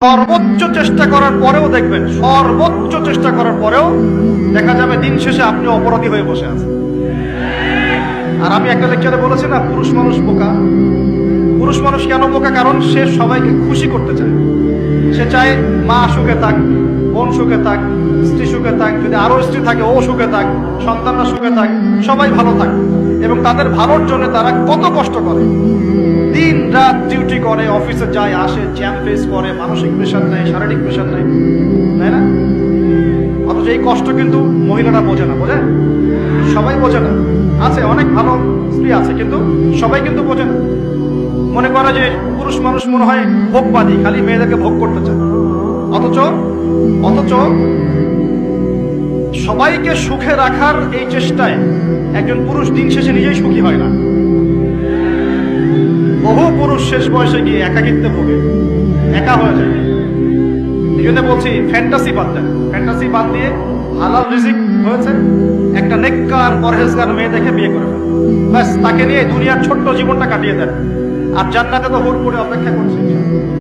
সর্বোচ্চ চেষ্টা করার পরেও দেখবেন, সর্বোচ্চ চেষ্টা করার পরেও দেখা যাবে দিন শেষে আপনি অপরাধী হয়ে বসে আছেন। আর আমি একটা লেকচারে বলেছি না, পুরুষ মানুষ বোকা। পুরুষ মানুষ কেন বোকা? কারণ সে সবাইকে খুশি করতে চায়। সে চায় মা সুখে থাক, বোন সুখে থাক, স্ত্রী সুখে থাক, যদি আরো স্ত্রী থাকে ও সুখে থাক, সন্তানরা সুখে থাক, সবাই ভালো থাক। এবং তাদের ভালোর জন্য তারা কত কষ্ট করে, দিন রাত ডিউটি করে, অফিসে যায় আসে, জ্যাম ফেস করে, মানসিক প্রেশার নেয়, শারীরিক প্রেশার নেয়, তাই না? অথচ এই কষ্ট কিন্তু মহিলারা বোঝে না। বোঝে? সবাই বোঝে না। আছে অনেক ভালো স্ত্রী আছে, কিন্তু সবাই কিন্তু বোঝে না। মনে করে যে পুরুষ মানুষ মনে হয় ভোগবাদী, খালি মেয়েদেরকে ভোগ করতে চায়। অথচ অথচ সবাইকে সুখে রাখার এই চেষ্টায় একজন পুরুষ দিন শেষে নিজেই সুখী হয় না। বহু পুরুষ শেষ বয়সে গিয়ে একাকিত্বে ভোগে, একা হয়ে যায়। এই জন্য বলছি, ফ্যান্টাসি বাদ দেন। ফ্যান্টাসি বাদ দিয়ে হালাল রিজিক হয়েছে, একটা নেককার পরহেজগার মেয়ে দেখে বিয়ে করে ফেলেন। ব্যাস, তাকে নিয়ে দুনিয়ার ছোট্ট জীবনটা কাটিয়ে দেন। আর জান্নাতে তো হুর করে অপেক্ষা করছে।